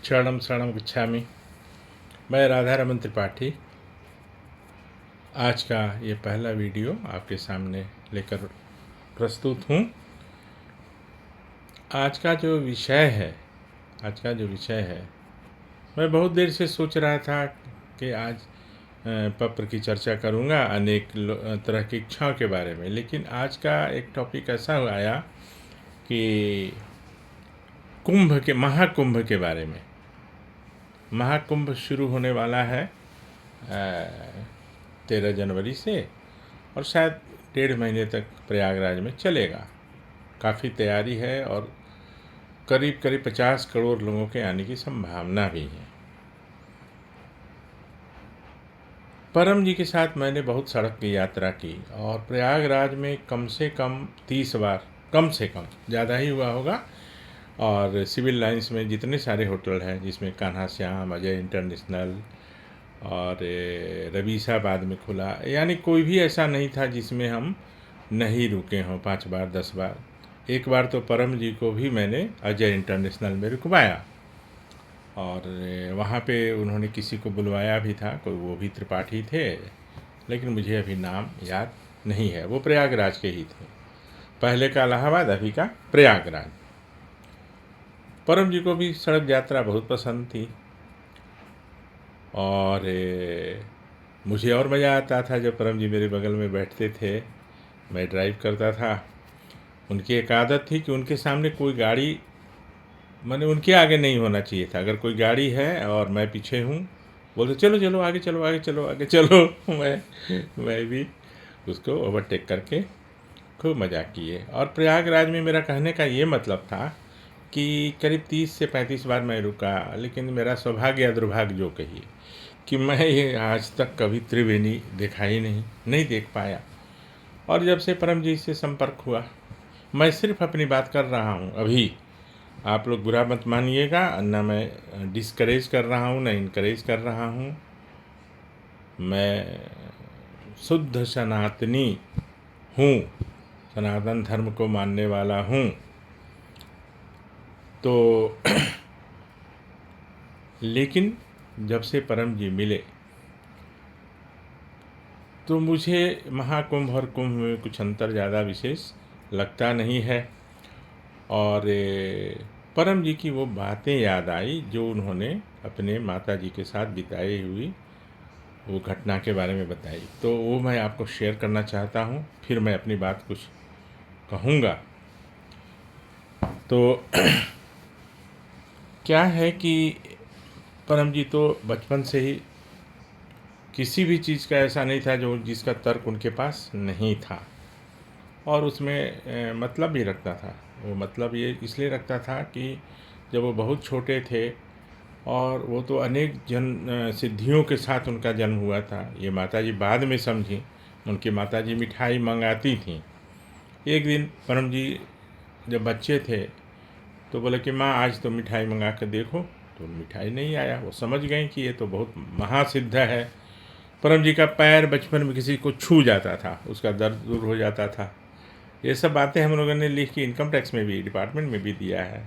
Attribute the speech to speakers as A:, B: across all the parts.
A: शरणम शरणम गच्छामि। मैं राधा रमन त्रिपाठी आज का ये पहला वीडियो आपके सामने लेकर प्रस्तुत हूँ। आज का जो विषय है मैं बहुत देर से सोच रहा था कि आज पत्र की चर्चा करूँगा अनेक तरह की इच्छाओं के बारे में, लेकिन आज का एक टॉपिक ऐसा आया कि महाकुंभ के बारे में। महाकुंभ शुरू होने वाला है 13 जनवरी से और शायद 1.5 महीने तक प्रयागराज में चलेगा। काफ़ी तैयारी है और करीब 50 करोड़ लोगों के आने की संभावना भी है। परम जी के साथ मैंने बहुत सड़क की यात्रा की और प्रयागराज में कम से कम 30 बार, कम से कम, ज़्यादा ही हुआ होगा। और सिविल लाइंस में जितने सारे होटल हैं, जिसमें कान्हा श्याम, अजय इंटरनेशनल और रवीसाबाद में खुला, यानी कोई भी ऐसा नहीं था जिसमें हम नहीं रुके हों 5 बार 10 बार। एक बार तो परम जी को भी मैंने अजय इंटरनेशनल में रुकवाया और वहाँ पे उन्होंने किसी को बुलवाया भी था, कोई वो भी त्रिपाठी थे, लेकिन मुझे अभी नाम याद नहीं है। वो प्रयागराज के ही थे, पहले का इलाहाबाद, अभी का प्रयागराज। परम जी को भी सड़क यात्रा बहुत पसंद थी और मुझे और मज़ा आता था जब परम जी मेरे बगल में बैठते थे, मैं ड्राइव करता था। उनकी एक आदत थी कि उनके सामने कोई गाड़ी, माने उनके आगे नहीं होना चाहिए था। अगर कोई गाड़ी है और मैं पीछे हूँ, बोलते चलो चलो आगे चलो, आगे चलो, आगे चलो। मैं भी उसको ओवरटेक करके खूब मज़ा किए। और प्रयागराज में मेरा कहने का ये मतलब था कि करीब 30 से 35 बार मैं रुका, लेकिन मेरा सौभाग्य या दुर्भाग्य जो कहिए कि मैं ये आज तक कभी त्रिवेणी देखा ही नहीं देख पाया। और जब से परम जी से संपर्क हुआ, मैं सिर्फ अपनी बात कर रहा हूँ। अभी आप लोग बुरा मत मानिएगा, ना मैं डिस्करेज कर रहा हूँ, ना इनकरेज कर रहा हूँ। मैं शुद्ध सनातनी हूँ, सनातन धर्म को मानने वाला हूँ। तो लेकिन जब से परम जी मिले तो मुझे महाकुंभ और कुंभ में कुछ अंतर ज़्यादा विशेष लगता नहीं है। और परम जी की वो बातें याद आई जो उन्होंने अपने माता जी के साथ बिताई हुई वो घटना के बारे में बताई, तो वो मैं आपको शेयर करना चाहता हूँ। फिर मैं अपनी बात कुछ कहूँगा। तो क्या है कि परम जी तो बचपन से ही किसी भी चीज़ का ऐसा नहीं था जो जिसका तर्क उनके पास नहीं था, और उसमें मतलब भी रखता था। वो मतलब ये इसलिए रखता था कि जब वो बहुत छोटे थे, और वो तो अनेक सिद्धियों के साथ उनका जन्म हुआ था। ये माताजी बाद में समझी, उनकी माताजी मिठाई मंगाती थीं। एक दिन परम जी जब बच्चे थे तो बोले कि माँ आज तो मिठाई मंगा कर देखो, तो मिठाई नहीं आया। वो समझ गए कि ये तो बहुत महासिद्ध है। परम जी का पैर बचपन में किसी को छू जाता था, उसका दर्द दूर हो जाता था। ये सब बातें हम लोगों ने लिख के इनकम टैक्स में भी, डिपार्टमेंट में भी दिया है।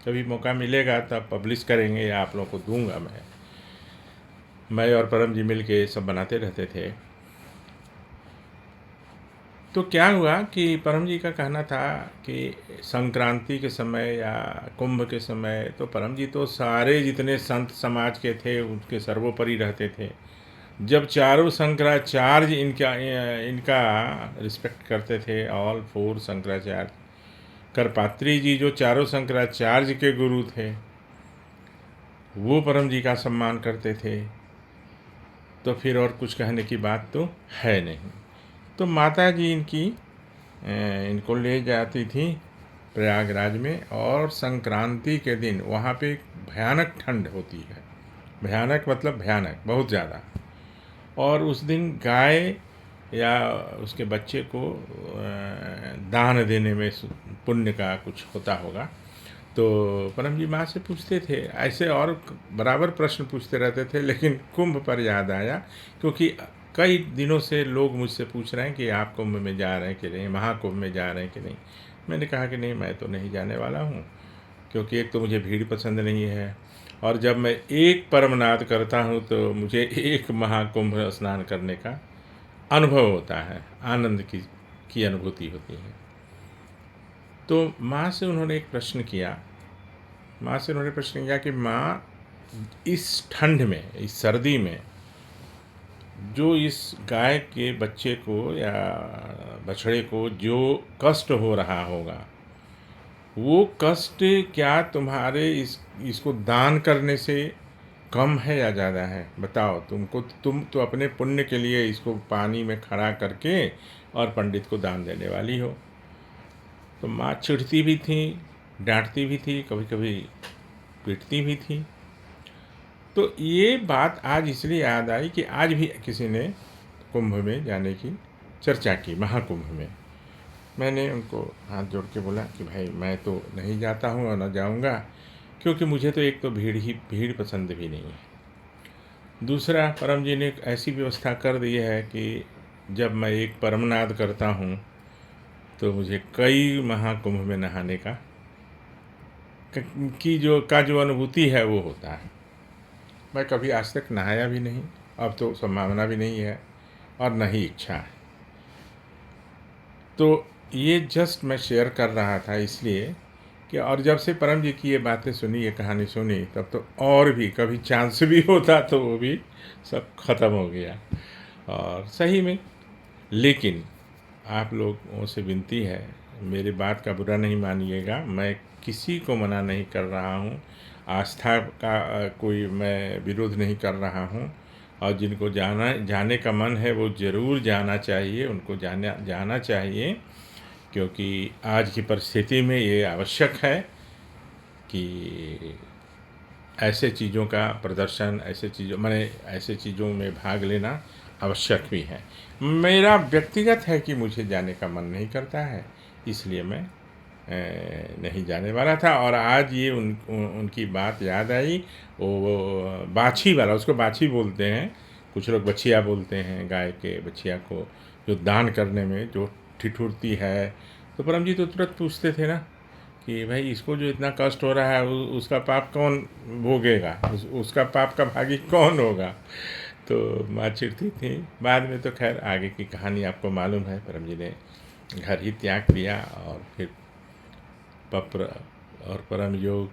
A: कभी मौका मिलेगा तब पब्लिश करेंगे या आप लोगों को दूंगा। मैं और परम जी मिल के सब बनाते रहते थे। तो क्या हुआ कि परम जी का कहना था कि संक्रांति के समय या कुंभ के समय तो परम जी तो सारे जितने संत समाज के थे उनके सर्वोपरि रहते थे। जब चारों शंकराचार्य इनका रिस्पेक्ट करते थे, ऑल 4 शंकराचार्य, करपात्री जी जो चारों शंकराचार्य के गुरु थे, वो परम जी का सम्मान करते थे, तो फिर और कुछ कहने की बात तो है नहीं। तो माता जी इनको ले जाती थी प्रयागराज में, और संक्रांति के दिन वहाँ पे भयानक ठंड होती है। भयानक मतलब भयानक, बहुत ज़्यादा। और उस दिन गाय या उसके बच्चे को दान देने में पुण्य का कुछ होता होगा। तो परम जी माँ से पूछते थे, ऐसे और बराबर प्रश्न पूछते रहते थे, लेकिन कुंभ पर याद आया क्योंकि कई दिनों से लोग मुझसे पूछ रहे हैं कि आप कुंभ में जा रहे हैं कि नहीं, महाकुंभ में जा रहे हैं कि नहीं। मैंने कहा कि नहीं, मैं तो नहीं जाने वाला हूँ। क्योंकि एक तो मुझे भीड़ पसंद नहीं है, और जब मैं एक परमनाद करता हूँ तो मुझे एक महाकुंभ स्नान करने का अनुभव होता है, आनंद की अनुभूति होती है। तो माँ से उन्होंने एक प्रश्न किया, कि माँ, इस ठंड में, इस सर्दी में जो इस गाय के बच्चे को या बछड़े को जो कष्ट हो रहा होगा, वो कष्ट क्या तुम्हारे इसको दान करने से कम है या ज़्यादा है? बताओ। तुम तो अपने पुण्य के लिए इसको पानी में खड़ा करके और पंडित को दान देने वाली हो। तो माँ चिढ़ती भी थी, डांटती भी थी, कभी कभी पीटती भी थी। तो ये बात आज इसलिए याद आई कि आज भी किसी ने कुंभ में जाने की चर्चा की, महाकुंभ में। मैंने उनको हाथ जोड़ के बोला कि भाई मैं तो नहीं जाता हूँ और न जाऊँगा, क्योंकि मुझे तो एक तो भीड़ पसंद भी नहीं है। दूसरा, परम जी ने एक ऐसी व्यवस्था कर दी है कि जब मैं एक परमनाद करता हूँ तो मुझे कई महाकुंभ में नहाने का जो अनुभूति है वो होता है। मैं कभी आज तक नहाया भी नहीं, अब तो संभावना भी नहीं है और न ही इच्छा है। तो ये जस्ट मैं शेयर कर रहा था इसलिए कि, और जब से परम जी की ये बातें सुनी, ये कहानी सुनी, तब तो और भी कभी चांस भी होता तो वो भी सब ख़त्म हो गया। और सही में, लेकिन आप लोगों से विनती है, मेरी बात का बुरा नहीं मानिएगा, मैं किसी को मना नहीं कर रहा हूँ, आस्था का कोई मैं विरोध नहीं कर रहा हूँ, और जिनको जाने का मन है वो ज़रूर जाना चाहिए, उनको जाना चाहिए, क्योंकि आज की परिस्थिति में ये आवश्यक है कि ऐसे चीज़ों का प्रदर्शन, ऐसे चीज़ों में भाग लेना आवश्यक भी है। मेरा व्यक्तिगत है कि मुझे जाने का मन नहीं करता है, इसलिए मैं नहीं जाने वाला था। और आज ये उनकी बात याद आई, वो बाछी वाला, उसको बाछी बोलते हैं, कुछ लोग बछिया बोलते हैं, गाय के बछिया को जो दान करने में जो ठिठुरती है। तो परम जी तो तुरंत पूछते थे ना कि भाई इसको जो इतना कष्ट हो रहा है उसका पाप कौन भोगेगा, उसका पाप का भागी कौन होगा। तो माँ चिढ़ती थी। बाद में तो खैर आगे की कहानी आपको मालूम है, परम जी ने घर ही त्याग दिया और फिर पप्र और परम योग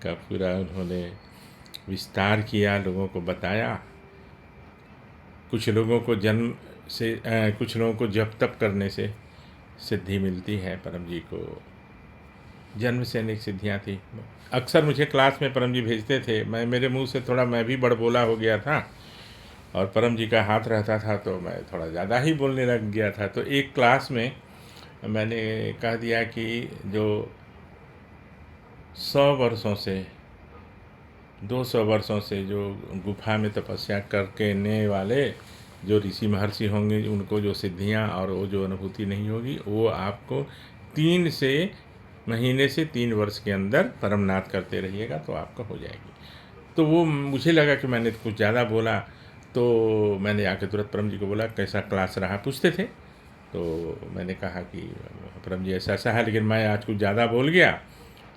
A: का पूरा उन्होंने विस्तार किया, लोगों को बताया। कुछ लोगों को कुछ लोगों को जप तप करने से सिद्धि मिलती है, परम जी को जन्म से अनेक सिद्धियाँ थी। अक्सर मुझे क्लास में परम जी भेजते थे, मेरे मुंह से थोड़ा मैं भी बड़बोला हो गया था, और परम जी का हाथ रहता था तो मैं थोड़ा ज़्यादा ही बोलने लग गया था। तो एक क्लास में मैंने कह दिया कि जो 100 वर्षों से 200 वर्षों से जो गुफा में तपस्या करने वाले जो ऋषि महर्षि होंगे, उनको जो सिद्धियां और वो जो अनुभूति नहीं होगी, वो आपको 3 महीने से 3 वर्ष के अंदर परमनाद करते रहिएगा तो आपका हो जाएगी। तो वो मुझे लगा कि मैंने कुछ ज़्यादा बोला, तो मैंने आके तुरंत परम जी को बोला कैसा क्लास रहा, पूछते थे। तो मैंने कहा कि परम जी ऐसा ऐसा है, लेकिन मैं आज कुछ ज़्यादा बोल गया।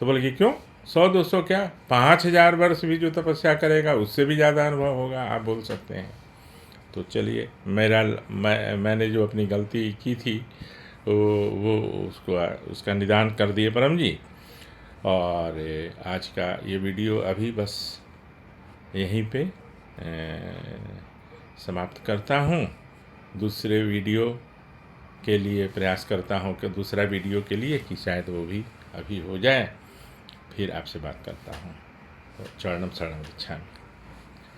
A: तो बोले कि क्यों, 100-200 क्या, 5000 वर्ष भी जो तपस्या करेगा उससे भी ज़्यादा अनुभव होगा, आप बोल सकते हैं। तो चलिए, मैंने जो अपनी गलती की थी वो उसका निदान कर दिए परम जी। और आज का ये वीडियो अभी बस यहीं पे समाप्त करता हूँ। दूसरे वीडियो के लिए प्रयास करता हूँ कि दूसरा वीडियो के लिए कि शायद वो भी अभी हो जाए, फिर आपसे बात करता हूँ। तो चरणम शरणम गच्छामि।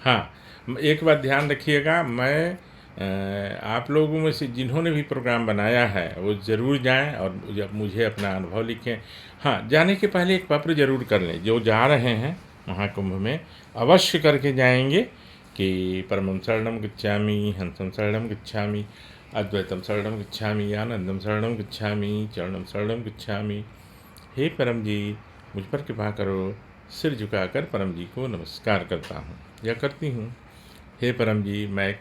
A: हाँ, एक बात ध्यान रखिएगा, मैं आप लोगों में से जिन्होंने भी प्रोग्राम बनाया है वो ज़रूर जाएं और जब मुझे अपना अनुभव लिखें। हाँ, जाने के पहले एक पत्र ज़रूर कर लें, जो जा रहे हैं महाकुंभ में अवश्य करके जाएंगे कि परमं शरणं गच्छामि, हंसं शरणं गच्छामि, अद्वैतम शरणं गच्छामि, आनंदम शरणं गच्छामि, चरणं शरणं गच्छामि। हे परम जी, मुझ पर कृपा करो। सिर झुकाकर परम जी को नमस्कार करता हूँ या करती हूँ। हे परम जी, मैं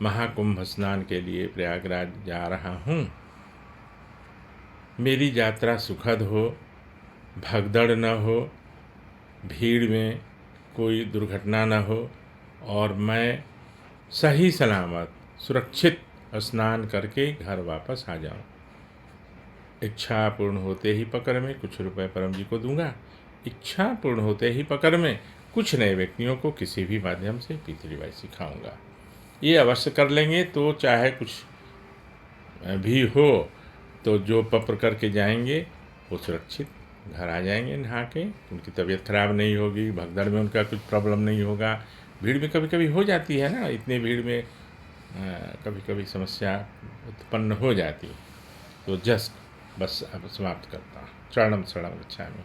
A: महाकुंभ स्नान के लिए प्रयागराज जा रहा हूँ। मेरी यात्रा सुखद हो, भगदड़ न हो, भीड़ में कोई दुर्घटना न हो और मैं सही सलामत सुरक्षित स्नान करके घर वापस आ जाऊं। इच्छा पूर्ण होते ही पकड़ में कुछ रुपए परम जी को दूंगा। इच्छा पूर्ण होते ही पकड़ में कुछ नए व्यक्तियों को किसी भी माध्यम से पितृवाई सिखाऊंगा। ये अवश्य कर लेंगे तो चाहे कुछ भी हो तो जो पत्र करके जाएंगे वो सुरक्षित घर आ जाएंगे नहा के। उनकी तबीयत खराब नहीं होगी, भगदड़ में उनका कुछ प्रॉब्लम नहीं होगा। भीड़ में कभी कभी हो जाती है ना, इतने भीड़ में कभी कभी समस्या उत्पन्न हो जाती। तो जस्ट बस अब समाप्त करता हूँ। चरणम शरणम गच्छामि।